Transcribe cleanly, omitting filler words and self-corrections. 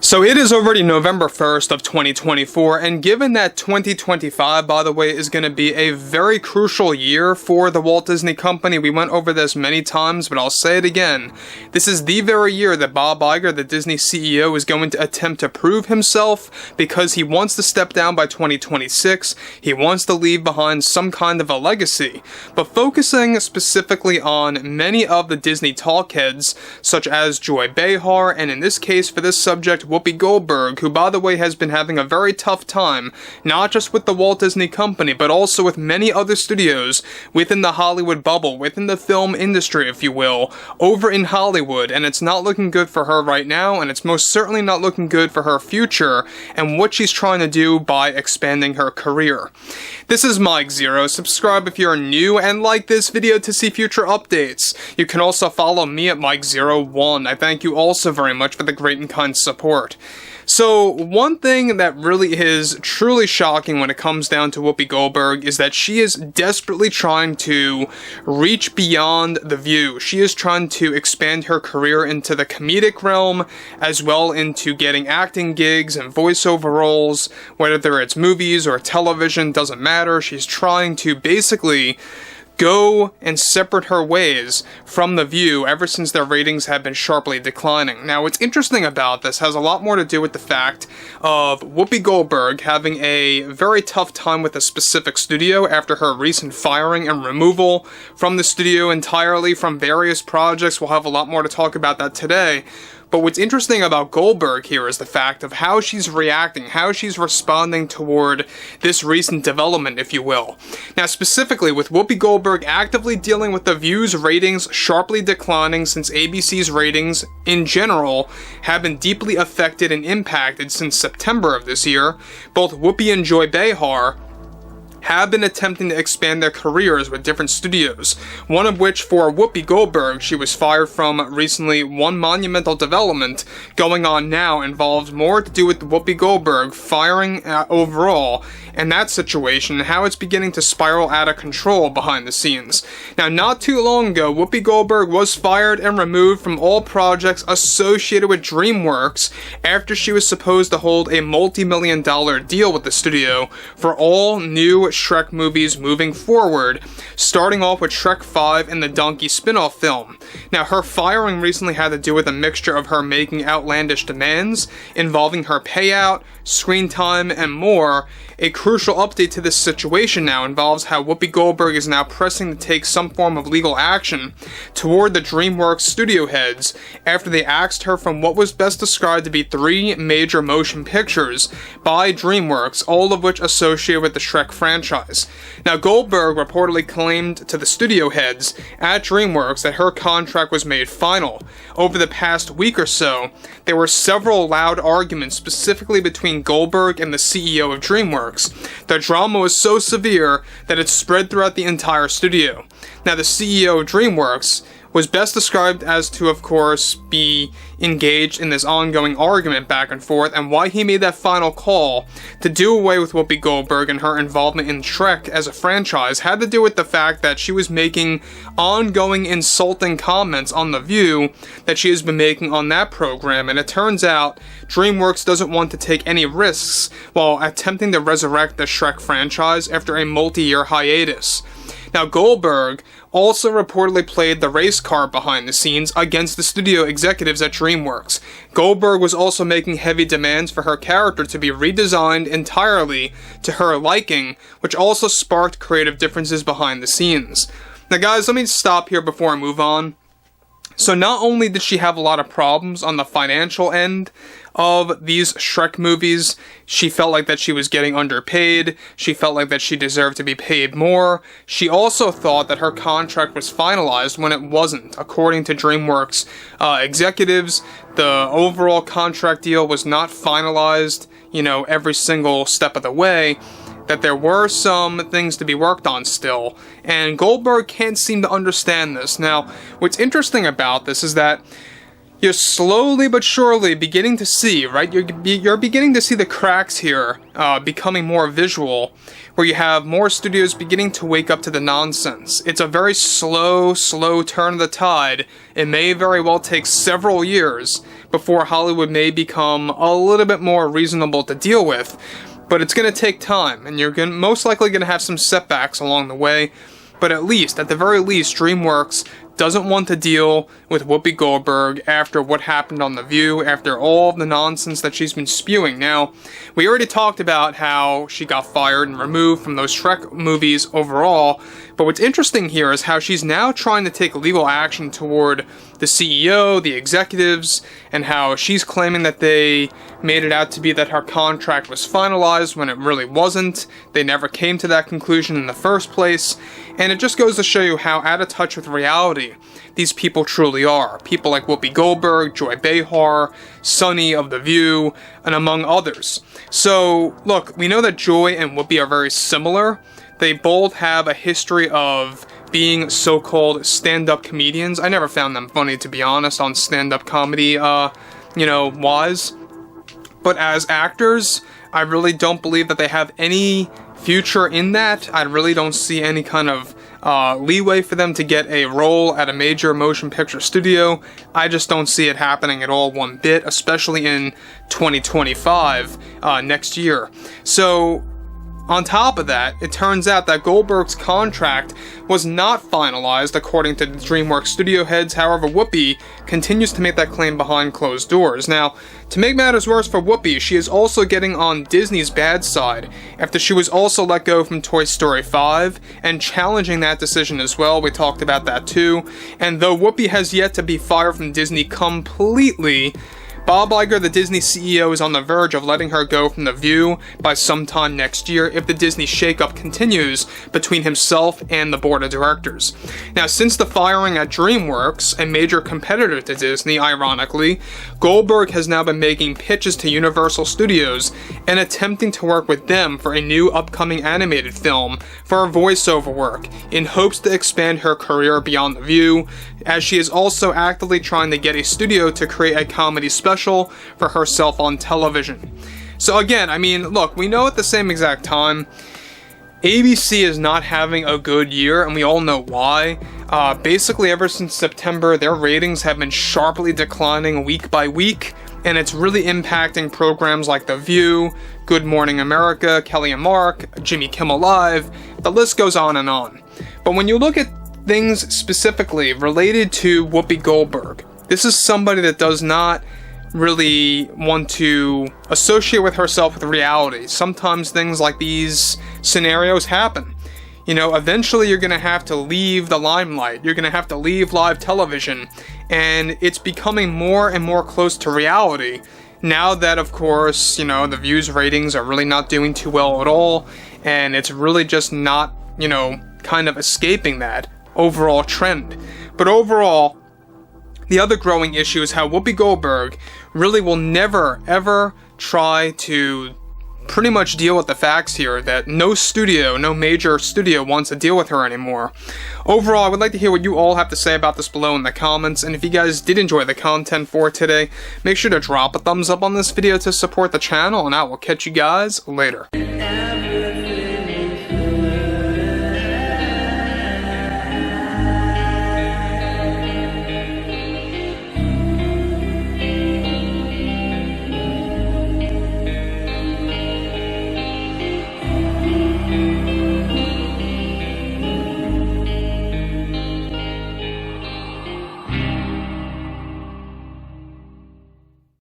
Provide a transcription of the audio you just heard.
So it is already November 1st of 2024, and given that 2025, by the way, is going to be a very crucial year for the Walt Disney Company, we went over this many times, but I'll say it again. This is the very year that Bob Iger, the Disney CEO, is going to attempt to prove himself because he wants to step down by 2026. He wants to leave behind some kind of a legacy. But focusing specifically on many of the Disney talk heads, such as Joy Behar, and in this case for this subject, Whoopi Goldberg, who by the way has been having a very tough time, not just with the Walt Disney Company, but also with many other studios within the Hollywood bubble, within the film industry, if you will, over in Hollywood, and it's not looking good for her right now, and it's most certainly not looking good for her future, and what she's trying to do by expanding her career. This is Mike Zero. Subscribe if you're new, and like this video to see future updates. You can also follow me at Mike01. I thank you also very much for the great and kind support. So, one thing that really is truly shocking when it comes down to Whoopi Goldberg is that she is desperately trying to reach beyond The View. She is trying to expand her career into the comedic realm, as well into getting acting gigs and voiceover roles, whether it's movies or television, doesn't matter. She's trying to basically go and separate her ways from The View ever since their ratings have been sharply declining. Now, what's interesting about this has a lot more to do with the fact of Whoopi Goldberg having a very tough time with a specific studio after her recent firing and removal from the studio entirely from various projects. We'll have a lot more to talk about that today. But what's interesting about Goldberg here is the fact of how she's reacting, how she's responding toward this recent development, if you will. Now, specifically, with Whoopi Goldberg actively dealing with The View's ratings sharply declining since ABC's ratings, in general, have been deeply affected and impacted since September of this year, both Whoopi and Joy Behar have been attempting to expand their careers with different studios, one of which for Whoopi Goldberg, she was fired from recently. One monumental development going on now involves more to do with Whoopi Goldberg firing overall, and that situation, and how it's beginning to spiral out of control behind the scenes. Now, not too long ago, Whoopi Goldberg was fired and removed from all projects associated with DreamWorks after she was supposed to hold a multi-million-dollar deal with the studio for all new Shrek movies moving forward, starting off with Shrek 5 and the Donkey spin-off film. Now, her firing recently had to do with a mixture of her making outlandish demands involving her payout, screen time, and more. A crucial update to this situation now involves how Whoopi Goldberg is now pressing to take some form of legal action toward the DreamWorks studio heads after they axed her from what was best described to be 3 major motion pictures by DreamWorks, all of which associated with the Shrek franchise. Now, Goldberg reportedly claimed to the studio heads at DreamWorks that her contract was made final. Over the past week or so, there were several loud arguments specifically between Goldberg and the CEO of DreamWorks. The drama was so severe that it spread throughout the entire studio. Now, the CEO of DreamWorks was best described as to, of course, be engaged in this ongoing argument back and forth, and why he made that final call to do away with Whoopi Goldberg and her involvement in Shrek as a franchise had to do with the fact that she was making ongoing insulting comments on The View that she has been making on that program, and it turns out DreamWorks doesn't want to take any risks while attempting to resurrect the Shrek franchise after a multi-year hiatus. Now, Goldberg also reportedly played the race card behind the scenes against the studio executives at DreamWorks. Goldberg was also making heavy demands for her character to be redesigned entirely to her liking, which also sparked creative differences behind the scenes. Now, guys, let me stop here before I move on. So not only did she have a lot of problems on the financial end of these Shrek movies, she felt like that she was getting underpaid, she felt like that she deserved to be paid more, she also thought that her contract was finalized when it wasn't. According to DreamWorks executives, the overall contract deal was not finalized, every single step of the way, that there were some things to be worked on still, and Goldberg can't seem to understand this. Now, what's interesting about this is that You're slowly but surely beginning to see, right? You're beginning to see the cracks here becoming more visual, where you have more studios beginning to wake up to the nonsense. It's a very slow turn of the tide. It may very well take several years before Hollywood may become a little bit more reasonable to deal with, but it's going to take time, and you're most likely going to have some setbacks along the way. But at the very least, DreamWorks doesn't want to deal with Whoopi Goldberg after what happened on The View, after all of the nonsense that she's been spewing. Now, we already talked about how she got fired and removed from those Shrek movies overall, but what's interesting here is how she's now trying to take legal action toward the CEO, the executives, and how she's claiming that they made it out to be that her contract was finalized when it really wasn't. They never came to that conclusion in the first place, and it just goes to show you how out of touch with reality these people truly are. People like Whoopi Goldberg, Joy Behar, Sunny of The View, and among others. So, look, we know that Joy and Whoopi are very similar. They both have a history of being so-called stand-up comedians. I never found them funny, to be honest, on stand-up comedy, wise. But as actors, I really don't believe that they have any future in that. I really don't see any kind of leeway for them to get a role at a major motion picture studio. I just don't see it happening at all one bit, especially in 2025, next year. So, on top of that, it turns out that Goldberg's contract was not finalized according to the DreamWorks studio heads. However, Whoopi continues to make that claim behind closed doors. Now, to make matters worse for Whoopi, she is also getting on Disney's bad side after she was also let go from Toy Story 5 and challenging that decision as well. We talked about that too. And though Whoopi has yet to be fired from Disney completely, Bob Iger, the Disney CEO, is on the verge of letting her go from The View by sometime next year if the Disney shakeup continues between himself and the board of directors. Now, since the firing at DreamWorks, a major competitor to Disney, ironically, Goldberg has now been making pitches to Universal Studios and attempting to work with them for a new upcoming animated film for her voiceover work, in hopes to expand her career beyond The View, as she is also actively trying to get a studio to create a comedy special for herself on television. So again, I mean, look, we know at the same exact time, ABC is not having a good year, and we all know why. Basically, ever since September, their ratings have been sharply declining week by week, and it's really impacting programs like The View, Good Morning America, Kelly and Mark, Jimmy Kimmel Live, the list goes on and on. But when you look at things specifically related to Whoopi Goldberg, this is somebody that does not really want to associate with herself with reality. Sometimes things like these scenarios happen. You know, eventually you're going to have to leave the limelight. You're going to have to leave live television. And it's becoming more and more close to reality. Now that, of course, The View's ratings are really not doing too well at all. And it's really just not, kind of escaping that overall trend. But overall, the other growing issue is how Whoopi Goldberg really will never, ever try to pretty much deal with the facts here that no major studio wants to deal with her anymore. Overall, I would like to hear what you all have to say about this below in the comments, and if you guys did enjoy the content for today, make sure to drop a thumbs up on this video to support the channel, and I will catch you guys later.